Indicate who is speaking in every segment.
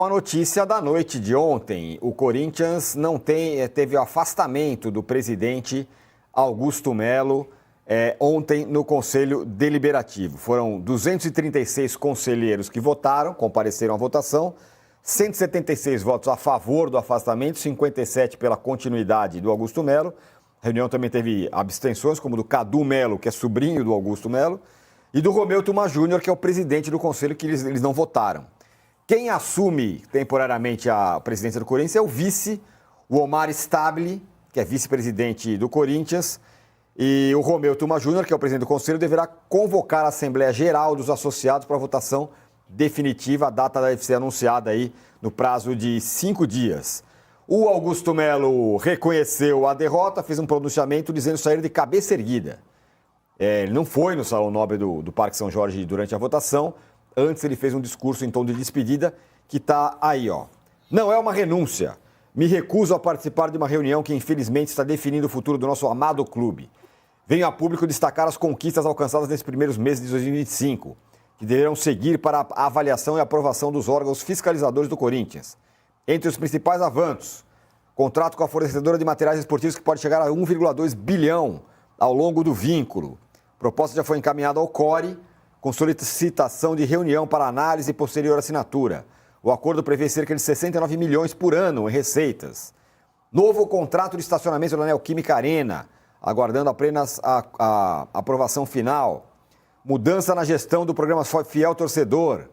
Speaker 1: Uma notícia da noite de ontem, o Corinthians teve o afastamento do presidente Augusto Melo ontem no Conselho Deliberativo. Foram 236 conselheiros que votaram, compareceram à votação, 176 votos a favor do afastamento, 57 pela continuidade do Augusto Melo. A reunião também teve abstenções, como do Cadu Melo, que é sobrinho do Augusto Melo, e do Romeu Tuma Júnior, que é o presidente do Conselho, que eles não votaram. Quem assume temporariamente a presidência do Corinthians é o vice, o Omar Stabile, que é vice-presidente do Corinthians, e o Romeu Tuma Júnior, que é o presidente do Conselho, deverá convocar a Assembleia Geral dos Associados para a votação definitiva. A data deve ser anunciada aí no prazo de 5 dias. O Augusto Melo reconheceu a derrota, fez um pronunciamento dizendo sair de cabeça erguida. Ele não foi no Salão Nobre do Parque São Jorge durante a votação. Antes ele fez um discurso em tom de despedida que está aí, ó. Não é uma renúncia. Me recuso a participar de uma reunião que infelizmente está definindo o futuro do nosso amado clube. Venho a público destacar as conquistas alcançadas nesses primeiros meses de 2025, que deverão seguir para a avaliação e aprovação dos órgãos fiscalizadores do Corinthians. Entre os principais avanços, contrato com a fornecedora de materiais esportivos que pode chegar a 1,2 bilhão ao longo do vínculo. A proposta já foi encaminhada ao CORE, com solicitação de reunião para análise e posterior assinatura. O acordo prevê cerca de 69 milhões por ano em receitas. Novo contrato de estacionamento da Neoquímica Arena, aguardando apenas a aprovação final. Mudança na gestão do programa Fiel Torcedor,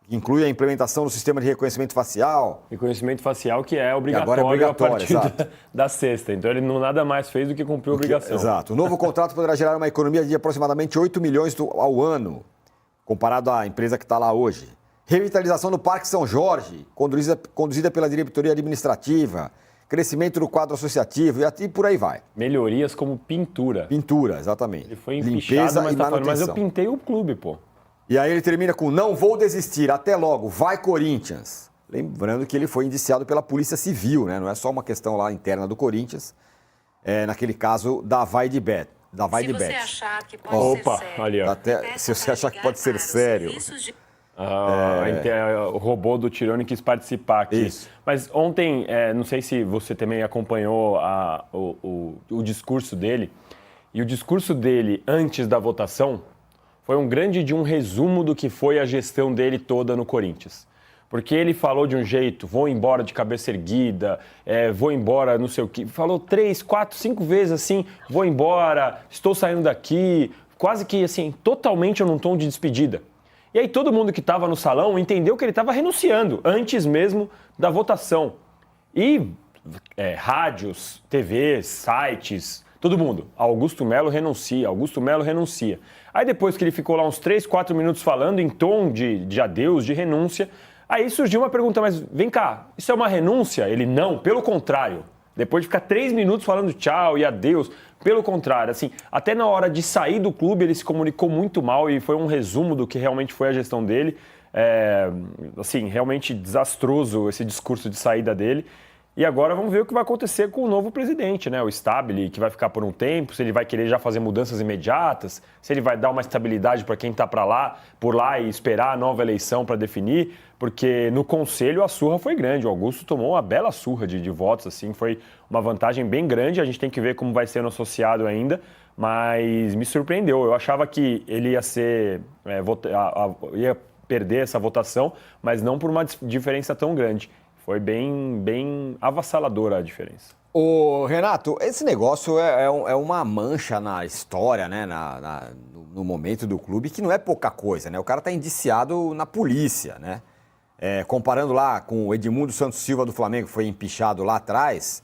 Speaker 1: que inclui a implementação do sistema de reconhecimento facial.
Speaker 2: Reconhecimento facial que é obrigatório,
Speaker 1: agora é obrigatório
Speaker 2: a partir da sexta. Então ele nada mais fez do que cumprir a obrigação.
Speaker 1: Exato. O novo contrato poderá gerar uma economia de aproximadamente 8 milhões ao ano, comparado à empresa que está lá hoje. Revitalização do Parque São Jorge, conduzida pela diretoria administrativa. Crescimento do quadro associativo e por aí vai.
Speaker 2: Melhorias como pintura.
Speaker 1: Pintura, exatamente.
Speaker 2: Ele foi empichado, mas tá falando, mas eu pintei o clube, pô.
Speaker 1: E aí ele termina com: não vou desistir, até logo, vai Corinthians. Lembrando que ele foi indiciado pela Polícia Civil, né? Não é só uma questão lá interna do Corinthians, naquele caso da Vai de Bet.
Speaker 3: Se você achar que pode ser sério,
Speaker 2: ali, ó.
Speaker 1: Se você achar que pode ser sério.
Speaker 2: O robô do Tirone quis participar aqui.
Speaker 1: Isso.
Speaker 2: Mas ontem, não sei se você também acompanhou o discurso dele. E o discurso dele antes da votação foi um grande resumo do que foi a gestão dele toda no Corinthians. Porque ele falou de um jeito: vou embora de cabeça erguida, vou embora não sei o quê. Falou 3, 4, 5 vezes assim: vou embora, estou saindo daqui. Quase que assim, totalmente num tom de despedida. E aí todo mundo que estava no salão entendeu que ele estava renunciando, antes mesmo da votação. E rádios, TVs, sites, todo mundo. Augusto Melo renuncia, Augusto Melo renuncia. Aí depois que ele ficou lá uns 3, 4 minutos falando em tom de adeus, de renúncia, aí surgiu uma pergunta: mas vem cá, isso é uma renúncia? Ele: não, pelo contrário. Depois de ficar 3 minutos falando tchau e adeus, pelo contrário, assim, até na hora de sair do clube ele se comunicou muito mal e foi um resumo do que realmente foi a gestão dele. Assim, realmente desastroso esse discurso de saída dele. E agora vamos ver o que vai acontecer com o novo presidente, né? O Stabile, que vai ficar por um tempo, se ele vai querer já fazer mudanças imediatas, se ele vai dar uma estabilidade para quem está por lá e esperar a nova eleição para definir, porque no Conselho a surra foi grande. O Augusto tomou uma bela surra de votos, assim, foi uma vantagem bem grande. A gente tem que ver como vai ser no associado ainda, mas me surpreendeu. Eu achava que ele ia ser, ia perder essa votação, mas não por uma diferença tão grande. Foi bem avassaladora a diferença.
Speaker 1: Ô, Renato, esse negócio é uma mancha na história, né? No momento do clube, que não é pouca coisa, né? O cara tá indiciado na polícia, né? Comparando lá com o Edmundo Santos Silva do Flamengo, que foi empichado lá atrás,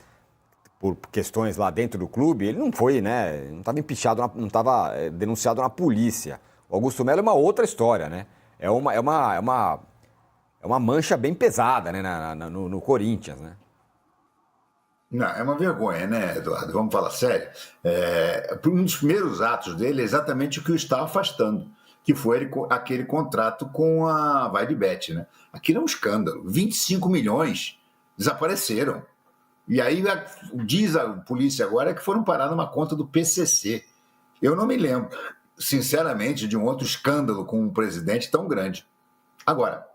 Speaker 1: por questões lá dentro do clube, ele não foi, né? Não estava empichado, não estava denunciado na polícia. O Augusto Melo é uma outra história, né? É uma mancha bem pesada, né, no Corinthians, né?
Speaker 4: Não, é uma vergonha, né, Eduardo? Vamos falar sério. Um dos primeiros atos dele é exatamente o que o está afastando, que foi aquele contrato com a Vai de Bet, né? Aquilo é um escândalo. 25 milhões desapareceram. E aí diz a polícia agora que foram parar numa conta do PCC. Eu não me lembro, sinceramente, de um outro escândalo com um presidente tão grande. Agora,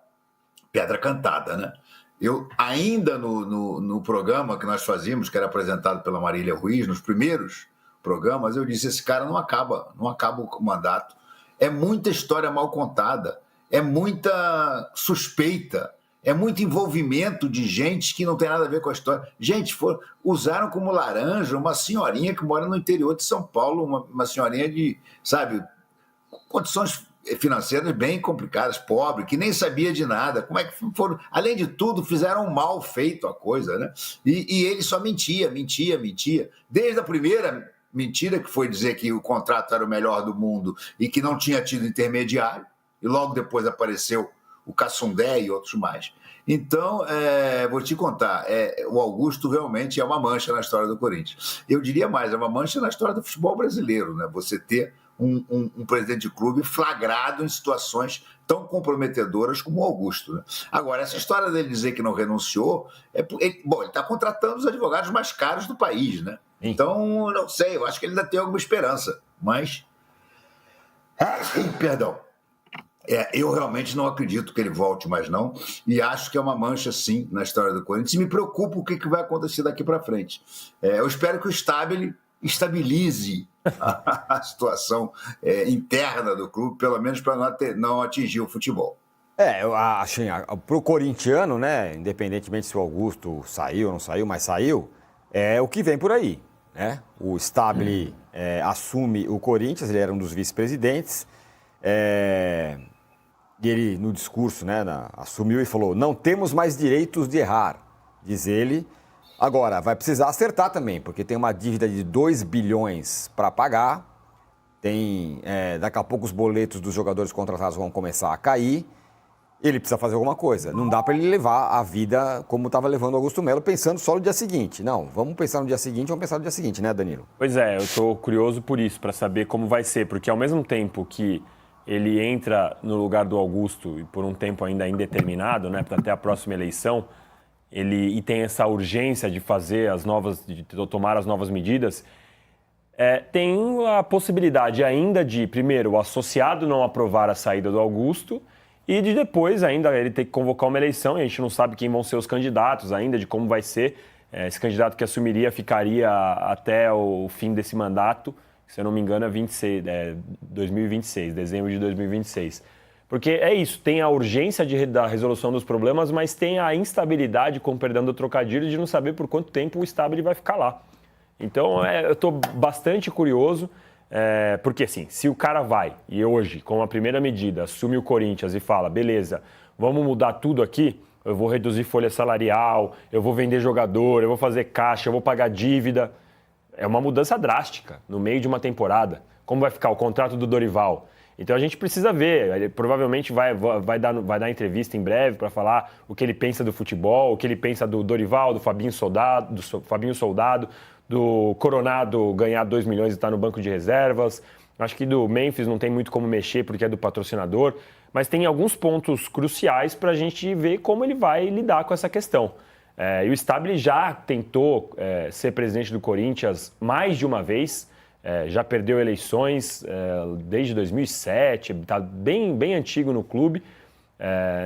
Speaker 4: pedra cantada, né? Eu, ainda no programa que nós fazíamos, que era apresentado pela Marília Ruiz, nos primeiros programas, eu disse, esse cara não acaba o mandato. É muita história mal contada, é muita suspeita, é muito envolvimento de gente que não tem nada a ver com a história. Gente, usaram como laranja uma senhorinha que mora no interior de São Paulo, uma senhorinha de, sabe, condições financeiras bem complicadas, pobre, que nem sabia de nada. Como é que foram? Além de tudo, fizeram mal feito a coisa, né? E ele só mentia. Desde a primeira mentira, que foi dizer que o contrato era o melhor do mundo e que não tinha tido intermediário, e logo depois apareceu o Cassundé e outros mais. Então, vou te contar, o Augusto realmente é uma mancha na história do Corinthians. Eu diria mais, é uma mancha na história do futebol brasileiro, né? Você ter um presidente de clube flagrado em situações tão comprometedoras como o Augusto, né? Agora, essa história dele dizer que não renunciou, ele está contratando os advogados mais caros do país, né? Então, não sei, eu acho que ele ainda tem alguma esperança, mas... Perdão. Eu realmente não acredito que ele volte mais, não, e acho que é uma mancha, sim, na história do Corinthians, e me preocupa o que vai acontecer daqui para frente. Eu espero que o estabilize a situação interna do clube, pelo menos para não atingir o futebol.
Speaker 1: Eu acho, para o corintiano, né, independentemente se o Augusto saiu ou não saiu, mas saiu, é o que vem por aí, né? O Stabile assume o Corinthians, ele era um dos vice-presidentes, e ele, no discurso, né, assumiu e falou, não temos mais direitos de errar, diz ele. Agora, vai precisar acertar também, porque tem uma dívida de 2 bilhões para pagar, daqui a pouco os boletos dos jogadores contratados vão começar a cair, ele precisa fazer alguma coisa. Não dá para ele levar a vida como estava levando o Augusto Melo, pensando só no dia seguinte. Não, vamos pensar no dia seguinte, né, Danilo?
Speaker 2: Pois é, eu estou curioso por isso, para saber como vai ser, porque ao mesmo tempo que ele entra no lugar do Augusto, e por um tempo ainda indeterminado, né, até a próxima eleição, e tem essa urgência de tomar as novas medidas, tem a possibilidade ainda de, primeiro, o associado não aprovar a saída do Augusto, e de depois ainda ele ter que convocar uma eleição, e a gente não sabe quem vão ser os candidatos ainda, de como vai ser. Esse candidato que assumiria ficaria até o fim desse mandato, se eu não me engano, 2026, dezembro de 2026. Porque é isso, tem a urgência da resolução dos problemas, mas tem a instabilidade, com perdão do trocadilho, de não saber por quanto tempo o Stabile vai ficar lá. Então, eu estou bastante curioso, porque assim, se o cara vai e hoje, com a primeira medida, assume o Corinthians e fala, beleza, vamos mudar tudo aqui, eu vou reduzir folha salarial, eu vou vender jogador, eu vou fazer caixa, eu vou pagar dívida... É uma mudança drástica no meio de uma temporada. Como vai ficar o contrato do Dorival? Então a gente precisa ver. Ele provavelmente vai dar entrevista em breve para falar o que ele pensa do futebol, o que ele pensa do Dorival, do Fabinho Soldado, do Coronado ganhar 2 milhões e estar no banco de reservas. Acho que do Memphis não tem muito como mexer porque é do patrocinador. Mas tem alguns pontos cruciais para a gente ver como ele vai lidar com essa questão. E o Stabile já tentou ser presidente do Corinthians mais de uma vez, já perdeu eleições desde 2007, está bem antigo no clube,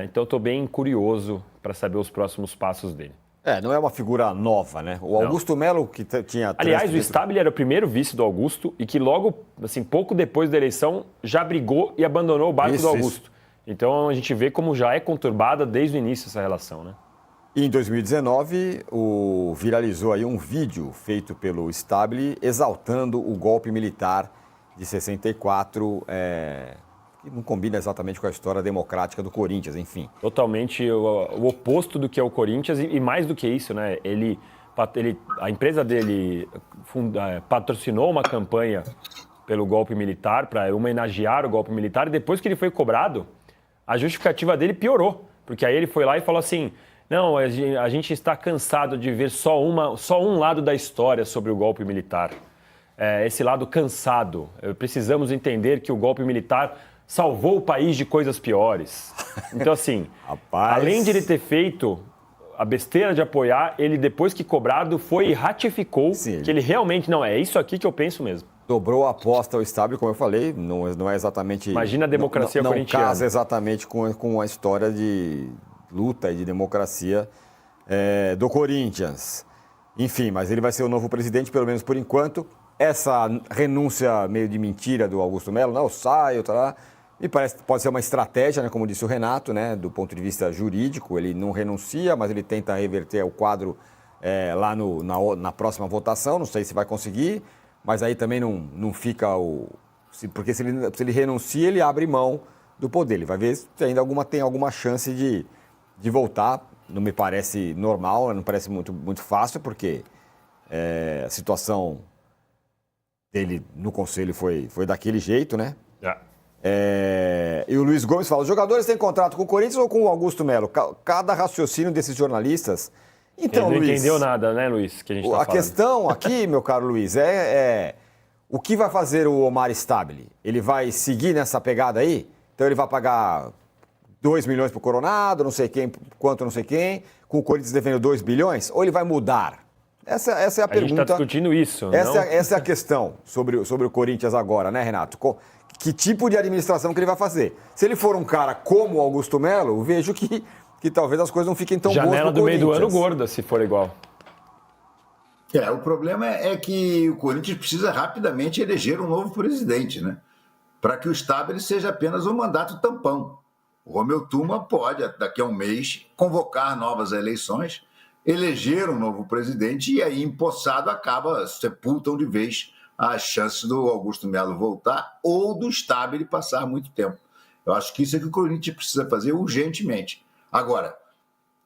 Speaker 2: então estou bem curioso para saber os próximos passos dele.
Speaker 1: Não é uma figura nova, né? O Augusto Melo, que tinha...
Speaker 2: Aliás, o Stabile era o primeiro vice do Augusto e que logo, assim, pouco depois da eleição, já brigou e abandonou o barco do Augusto. Então a gente vê como já é conturbada desde o início essa relação, né?
Speaker 1: Em 2019, viralizou aí um vídeo feito pelo Stabile exaltando o golpe militar de 64, que não combina exatamente com a história democrática do Corinthians, enfim.
Speaker 2: Totalmente o oposto do que é o Corinthians e mais do que isso, né? A empresa dele patrocinou uma campanha pelo golpe militar, para homenagear o golpe militar, e depois que ele foi cobrado, a justificativa dele piorou, porque aí ele foi lá e falou assim... Não, a gente está cansado de ver só um lado da história sobre o golpe militar. Esse lado cansado. Precisamos entender que o golpe militar salvou o país de coisas piores. Então, assim, além de ele ter feito a besteira de apoiar, ele, depois que cobrado, foi e ratificou que ele realmente... Não, é isso aqui que eu penso mesmo.
Speaker 1: Dobrou a aposta ao Stabile, como eu falei, não é exatamente...
Speaker 2: Imagina a democracia corintiana.
Speaker 1: Não casa exatamente com a história luta e de democracia do Corinthians. Enfim, mas ele vai ser o novo presidente, pelo menos por enquanto. Essa renúncia meio de mentira do Augusto Melo, não, eu saio, tá lá, me parece que pode ser uma estratégia, né, como disse o Renato, né, do ponto de vista jurídico. Ele não renuncia, mas ele tenta reverter o quadro lá na próxima votação. Não sei se vai conseguir, mas aí também não fica porque se ele renuncia, ele abre mão do poder. Ele vai ver se ainda tem alguma chance de voltar. Não me parece normal, não parece muito, muito fácil, porque a situação dele no Conselho foi daquele jeito, né? E o Luiz Gomes fala, os jogadores têm contrato com o Corinthians ou com o Augusto Melo? Cada raciocínio desses jornalistas... Então,
Speaker 2: ele não
Speaker 1: Luiz,
Speaker 2: entendeu nada, né, Luiz, que a gente tá falando.
Speaker 1: Questão aqui, meu caro Luiz, o que vai fazer o Omar Stabile? Ele vai seguir nessa pegada aí? Então ele vai pagar 2 milhões pro Coronado, não sei quem, quanto não sei quem, com o Corinthians devendo 2 bilhões? Ou ele vai mudar? Essa é a pergunta. A gente está
Speaker 2: discutindo isso,
Speaker 1: essa é a questão sobre o Corinthians agora, né, Renato? Que tipo de administração que ele vai fazer? Se ele for um cara como o Augusto Melo, vejo que talvez as coisas não fiquem tão boas pro
Speaker 2: Janela do meio do
Speaker 1: Corinthians.
Speaker 2: ano gorda, se for igual.
Speaker 4: O problema é que o Corinthians precisa rapidamente eleger um novo presidente, né? Para que o Stabile seja apenas um mandato tampão. O Romeu Tuma pode, daqui a um mês, convocar novas eleições, eleger um novo presidente e aí, empossado, sepultam de vez as chances do Augusto Melo voltar ou do Stabile passar muito tempo. Eu acho que isso é que o Corinthians precisa fazer urgentemente. Agora,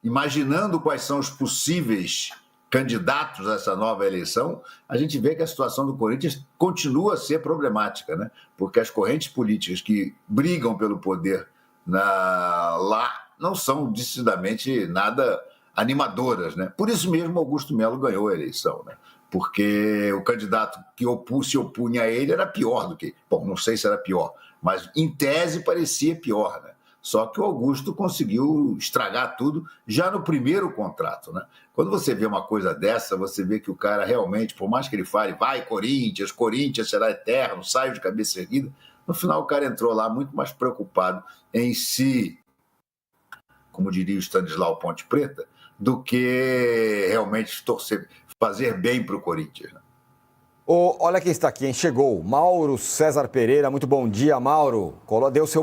Speaker 4: imaginando quais são os possíveis candidatos a essa nova eleição, a gente vê que a situação do Corinthians continua a ser problemática, né? Porque as correntes políticas que brigam pelo poder lá não são decididamente nada animadoras, né? Por isso mesmo Augusto Melo ganhou a eleição, né? Porque o candidato que se opunha a ele era pior do que... Bom, não sei se era pior, mas em tese parecia pior, né? Só que o Augusto conseguiu estragar tudo já no primeiro contrato, né? Quando você vê uma coisa dessa, você vê que o cara realmente, por mais que ele fale, vai Corinthians será eterno, saio de cabeça erguida, no final o cara entrou lá muito mais preocupado em si, como diria o Stanislau Ponte Preta, do que realmente fazer bem para o Corinthians, né?
Speaker 1: Olha quem está aqui, hein? Chegou, Mauro César Pereira. Muito bom dia, Mauro. Deu seu